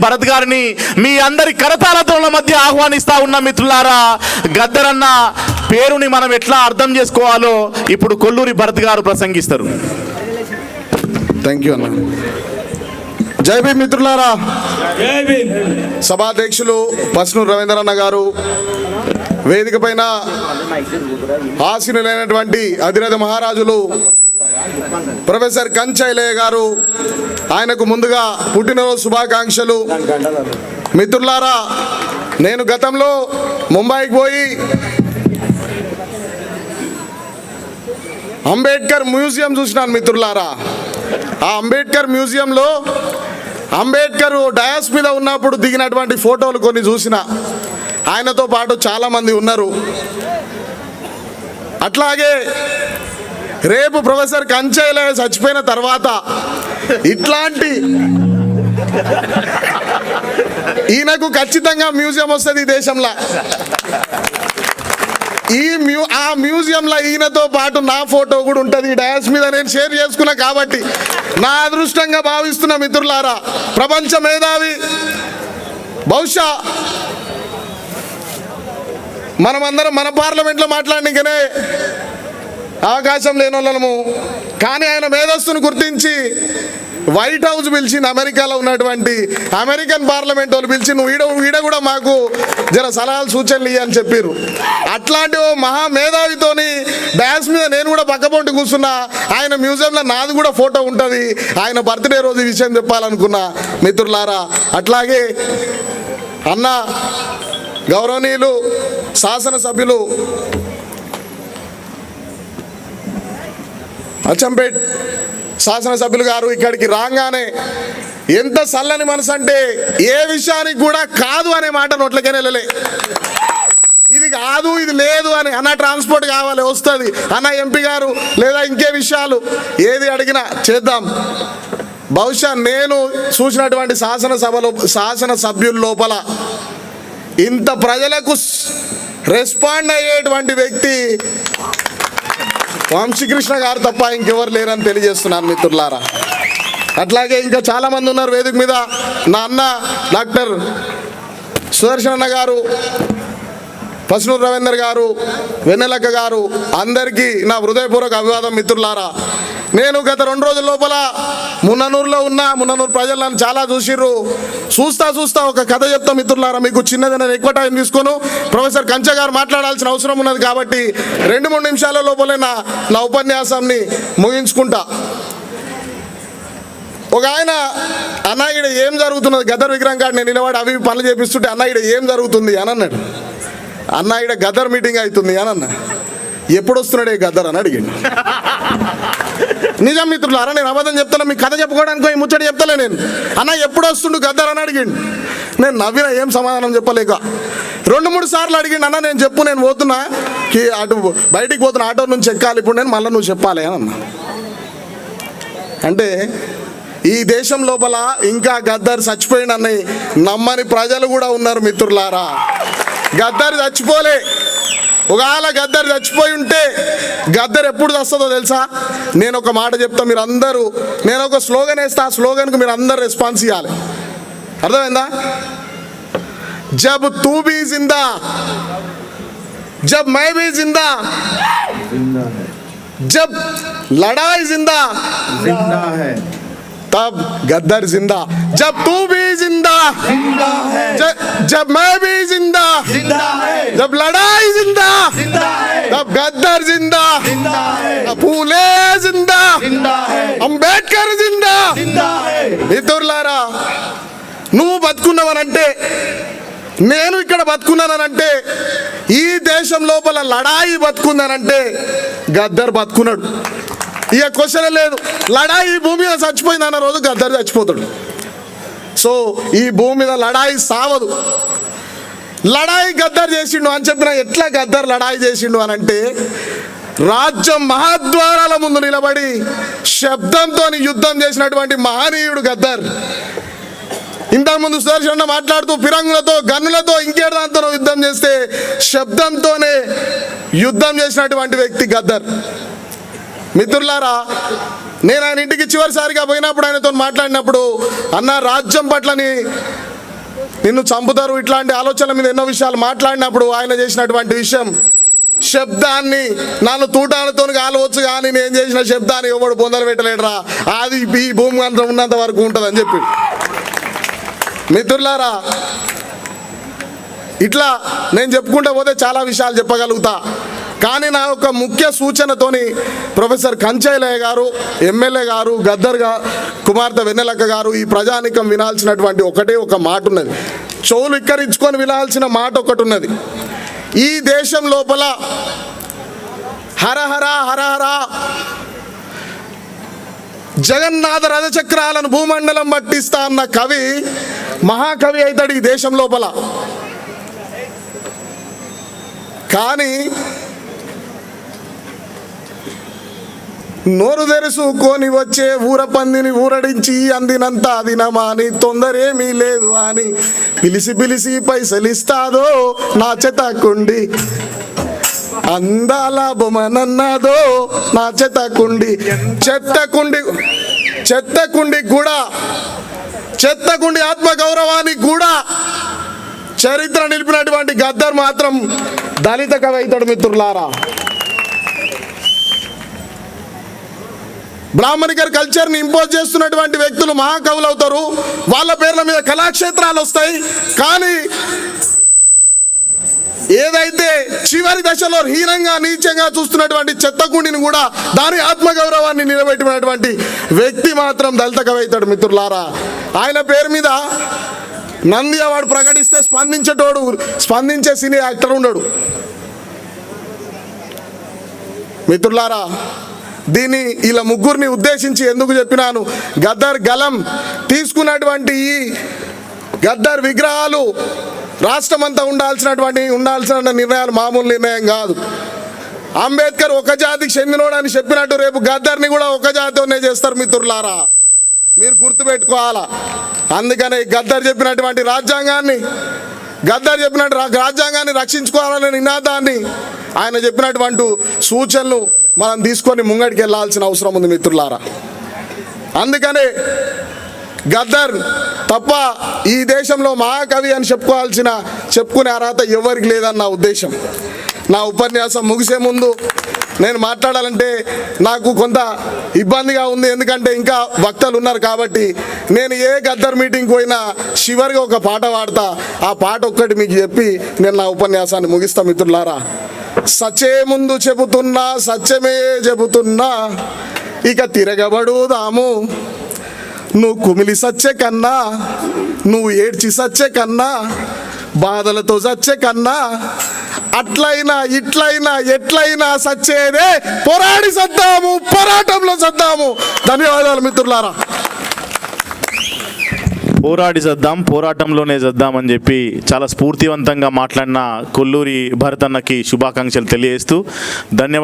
భరత్ గారిని మీ అందరి కరతాళతో మధ్య ఆహ్వానిస్తా ఉన్న మిత్రులారా. గద్దర్ అన్న పేరుని మనం ఎట్లా అర్థం చేసుకోవాలో ఇప్పుడు కొల్లూరి భరత్ గారు ప్రసంగిస్తారు. థ్యాంక్ యూ అన్న. జై భీమ్ మిత్రులారా. సభాధ్యక్షులు పస్నూరు రవీంద్రన్న గారు, వేదిక పైన ఆసీనులైనటువంటి అధిరథ మహారాజులు ప్రొఫెసర్ కంచైలయ్య గారు, ఆయనకు ముందుగా పుట్టినరోజు శుభాకాంక్షలు. మిత్రులారా, నేను గతంలో ముంబైకి పోయి అంబేద్కర్ మ్యూజియం చూసినాను మిత్రులారా. ఆ అంబేద్కర్ మ్యూజియంలో అంబేద్కర్ డయాస్ మీద ఉన్నప్పుడు దిగినటువంటి ఫోటోలు కొన్ని చూసిన. ఆయనతో పాటు చాలామంది ఉన్నారు. అట్లాగే రేపు ప్రొఫెసర్ కంచైలయ్య చచ్చిపోయిన తర్వాత ఇట్లాంటి ఈయనకు ఖచ్చితంగా మ్యూజియం వస్తుంది ఈ దేశంలో. ఆ మ్యూజియంలో ఈయనతో పాటు నా ఫోటో కూడా ఉంటుంది. ఈ డయాస్ మీద నేను షేర్ చేసుకున్నా కాబట్టి నా అదృష్టంగా భావిస్తున్న మిత్రులారా. ప్రపంచ మేధావి, బహుశా మనమందరం మన పార్లమెంట్లో మాట్లాడనికనే అవకాశం లేని వాళ్ళము. కానీ ఆయన మేధస్సును గుర్తించి వైట్ హౌస్ పిలిచింది, అమెరికాలో ఉన్నటువంటి అమెరికన్ పార్లమెంట్ వాళ్ళు పిలిచి నువ్వు ఈడ కూడా మాకు జర సలహాలు సూచనలు ఇవ్వని చెప్పారు. అట్లాంటి ఓ మహా మేధావితోని డ్యాన్స్ మీద నేను కూడా పక్కపొంటి కూర్చున్నా. ఆయన మ్యూజియంలో నాది కూడా ఫోటో ఉంటుంది. ఆయన బర్త్డే రోజు ఈ విషయం చెప్పాలనుకున్నా మిత్రులారా. అట్లాగే అన్న గౌరవనీయులు శాసనసభ్యులు అచ్చంపేట్ శాసనసభ్యులు గారు ఇక్కడికి రాగానే ఎంత చల్లని మనసు అంటే ఏ విషయానికి కూడా కాదు అనే మాట నోట్లకే వెళ్ళలే. ఇది కాదు, ఇది లేదు అని. అన్న ట్రాన్స్పోర్ట్ కావాలి, వస్తుంది అన్న, ఎంపీ గారు లేదా ఇంకే విషయాలు ఏది అడిగినా చేద్దాం. బహుశా నేను చూసినటువంటి శాసనసభ్యుల లోపల ఇంత ప్రజలకు రెస్పాండ్ అయ్యేటువంటి వ్యక్తి వంశీకృష్ణ గారు తప్ప ఇంకెవరు లేరని తెలియజేస్తున్నాను మిత్రులారా. అట్లాగే ఇంకా చాలామంది ఉన్నారు వేదిక మీద. నా అన్న డాక్టర్ సుదర్శన్ అన్న గారు, పస్నూరు రవీందర్ గారు, వెన్నెలక్క గారు, అందరికీ నా హృదయపూర్వక అభివాదం మిత్రులారా. నేను గత 2 రోజుల లోపల మున్ననూరులో ఉన్నా. మున్ననూరు ప్రజలు నన్ను చాలా చూసిర్రు. చూస్తా ఒక కథ చెప్తా మిత్రులారా. మీకు చిన్నది, నేను ఎక్కువ టైం తీసుకోను. ప్రొఫెసర్ కంచ గారు మాట్లాడాల్సిన అవసరం ఉన్నది కాబట్టి 2-3 నిమిషాల లోపలే నా ఉపన్యాసాన్ని ముగించుకుంటా. ఒక ఆయన, అన్న ఈడ ఏం జరుగుతున్నది, గద్దర్ విగ్రహం కాడ నేను నిలబడి అవి పనులు చేపిస్తుంటే, అన్న ఈడ ఏం జరుగుతుంది అని అన్నాడు. అన్న ఈడ గద్దర్ మీటింగ్ అవుతుంది అని అన్న. ఎప్పుడు వస్తున్నాడే గద్దర్ అని అడిగాడు. నిజం మిత్రులారా, నేను అబద్ధం చెప్తాను. మీకు కథ చెప్పుకోవడానికి ఈ ముచ్చట చెప్తలే నేను. అన్న ఎప్పుడు వస్తుండు గద్దర్ అని అడిగిండు. నేను నవ్విన, ఏం సమాధానం చెప్పలేక. 2-3 సార్లు అడిగిండు. అన్న నేను చెప్పు, నేను పోతున్నా, అటు బయటికి పోతున్నా, ఆటో నుంచి ఎక్కాలి, ఇప్పుడు నేను మళ్ళీ నువ్వు చెప్పాలి అని అన్నా. అంటే ఈ దేశం లోపల ఇంకా గద్దర్ చచ్చిపోయిండని నమ్మని ప్రజలు కూడా ఉన్నారు మిత్రులారా. గద్దర్ చచ్చిపోలే. ఒకవేళ గద్దర్ చచ్చిపోయి ఉంటే గద్దర్ ఎప్పుడు వస్తుందో తెలుసా? నేను ఒక మాట చెప్తా, మీరు అందరూ, నేను ఒక స్లోగన్ వేస్తా, ఆ స్లోగన్కు మీరు అందరు రెస్పాన్స్ ఇవ్వాలి. అర్థమైందా? జబ్ తూ భీ జిందా, జబ్ మై భీ జిందా, జబ్ లడాయి జిందా है तब गद्दर जिंदा, जब तू भी जिंदा है, जब मैं भी जिंदा है, जब लड़ाई जिंदा है, तब गद्दर जिंदा है, फूले जिंदा है, अंबेडकर जिंदा है. మిత్రులారా, నువ్వు బతుకున్నావనంటే, నేను ఇక్కడ బతుకున్నానంటే, ఈ దేశం లోపల లడాయి బతుకున్నానంటే గద్దర్ బతుకున్నాడు. ఇక క్వశ్చన్ లేదు. లడాయి భూమి మీద చచ్చిపోయింది అన్న రోజు గద్దర్ చచ్చిపోతాడు. సో ఈ భూమి మీద లడాయి సావదు. లడాయి గద్దర్ చేసిండు అని చెప్పిన. ఎట్లా గద్దర్ లడాయి చేసిండు అని అంటే, రాజ్యం మహాద్వారాల ముందు నిలబడి శబ్దంతో యుద్ధం చేసినటువంటి మహనీయుడు గద్దర్. ఇంతకుముందు సుదర్శన్ మాట్లాడుతూ ఫిరంగులతో, గన్నులతో, ఇంకేదాంతో యుద్ధం చేస్తే శబ్దంతోనే యుద్ధం చేసినటువంటి వ్యక్తి గద్దర్. మిత్రులారా, నేను ఆయన ఇంటికి చివరిసారిగా పోయినప్పుడు ఆయనతో మాట్లాడినప్పుడు, అన్న రాజ్యం పట్లని నిన్ను చంపుతారు, ఇట్లాంటి ఆలోచనల మీద ఎన్నో విషయాలు మాట్లాడినప్పుడు ఆయన చేసినటువంటి విషయం, శబ్దాన్ని నన్ను తూటాలతో కాలవచ్చు కానీ నేను చేసిన శబ్దాన్ని ఎవడు పొందలు పెట్టలేడురా, అది ఈ భూమి అంతా ఉన్నంత వరకు ఉంటుందని చెప్పి. మిత్రులారా, ఇట్లా నేను చెప్పుకుంటూ పోతే చాలా విషయాలు చెప్పగలుగుతా. కానీ నా యొక్క ముఖ్య సూచనతోని ప్రొఫెసర్ కంచైలయ్య గారు, ఎమ్మెల్యే గారు, గద్దర్ కుమార్తె వెన్నెలక్క గారు, ఈ ప్రజానికం వినాల్సినటువంటి ఒకటే ఒక మాట ఉన్నది, చెవులు ఇక్కరించుకొని వినాల్సిన మాట ఒకటి ఉన్నది. ఈ దేశం లోపల హరహర హరహర జగన్నాథ రథచక్రాలను భూమండలం పట్టిస్తా అన్న కవి మహాకవి అవుతాడు ఈ దేశం లోపల. కానీ నోరు తెరుసుకొని వచ్చే ఊర పందిని ఊరడించి అందినంత అదినమా అని తొందరేమీ లేదు అని పిలిసి పిలిసి పైసలిస్తాదో నా చెతకుండి, అందాల బొమ్మనన్నదో నా చెత్తకుండి. చెత్తకుండి ఆత్మగౌరవానికి కూడా చరిత్ర నిలిపినటువంటి గద్దర్ మాత్రం దళిత కవి అవుతాడు. మిత్రులారా, బ్రాహ్మణికర్ కల్చర్ని ఇంపోజ్ చేస్తున్నటువంటి వ్యక్తులు మహాకవులు అవుతారు, వాళ్ళ పేర్ల మీద కళాక్షేత్రాలు వస్తాయి. కానీ ఏదైతే చివరి దశలో హీనంగా నీచంగా చూస్తున్నటువంటి చెత్తకుండిని కూడా దాని ఆత్మగౌరవాన్ని నిలబెట్టినటువంటి వ్యక్తి మాత్రం దళిత కవి అవుతాడు. మిత్రులారా, ఆయన పేరు మీద నంది అవార్డు ప్రకటిస్తే స్పందించే సినీ యాక్టర్ ఉన్నాడు. మిత్రులారా, దీన్ని ఇలా ముగ్గురిని ఉద్దేశించి ఎందుకు చెప్పినాను, గద్దర్ గలం తీసుకున్నటువంటి ఈ గద్దర్ విగ్రహాలు రాష్ట్రమంతా ఉండాల్సిన నిర్ణయాలు మామూలు నిర్ణయం కాదు. అంబేద్కర్ ఒక జాతికి చెందినోడు అని చెప్పినట్టు రేపు గద్దర్ని కూడా ఒక జాతినే చేస్తారు. మిత్రులారా, మీరు గుర్తుపెట్టుకోవాలా. అందుకనే గద్దర్ చెప్పినటువంటి రాజ్యాంగాన్ని రక్షించుకోవాలనే నినాదాన్ని, ఆయన చెప్పినటువంటి సూచనలు మనం తీసుకొని ముంగడికి వెళ్ళాల్సిన అవసరం ఉంది. మిత్రులారా, అందుకనే గద్దర్ తప్ప ఈ దేశంలో మహాకవి అని చెప్పుకునే అర్హత ఎవరికి లేదని నా ఉద్దేశం. నా ఉపన్యాసం ముగిసే ముందు నేను మాట్లాడాలంటే నాకు కొంత ఇబ్బందిగా ఉంది, ఎందుకంటే ఇంకా వక్తలు ఉన్నారు కాబట్టి. నేను ఏ గద్దర్ మీటింగ్కి పోయినా చివరిగా ఒక పాట పాడతా, ఆ పాట ఒక్కటి మీకు చెప్పి నేను నా ఉపన్యాసాన్ని ముగిస్తా. మిత్రులారా, సచ్చే ముందు చెబుతున్నా, సత్యమే చెబుతున్నా, ఇక తిరగబడుదాము. నువ్వు కుమిలి సచ్చే కన్నా, నువ్వు ఏడ్చి సచ్చే కన్నా, బాధలతో సచ్చే కన్నా, అట్లయినా ఇట్లయినా ఎట్లయినా సచ్చేదే పోరాడి సద్దాము, పోరాటంలో సద్దాము. ధన్యవాదాలు మిత్రులారా. పోరాడి సద్దాం, పోరాటంలోనే సద్దాం అని చెప్పి చాలా స్ఫూర్తివంతంగా మాట్లాడిన కొల్లూరి భరతన్నకి శుభాకాంక్షలు తెలియజేస్తూ ధన్యవాదాలు.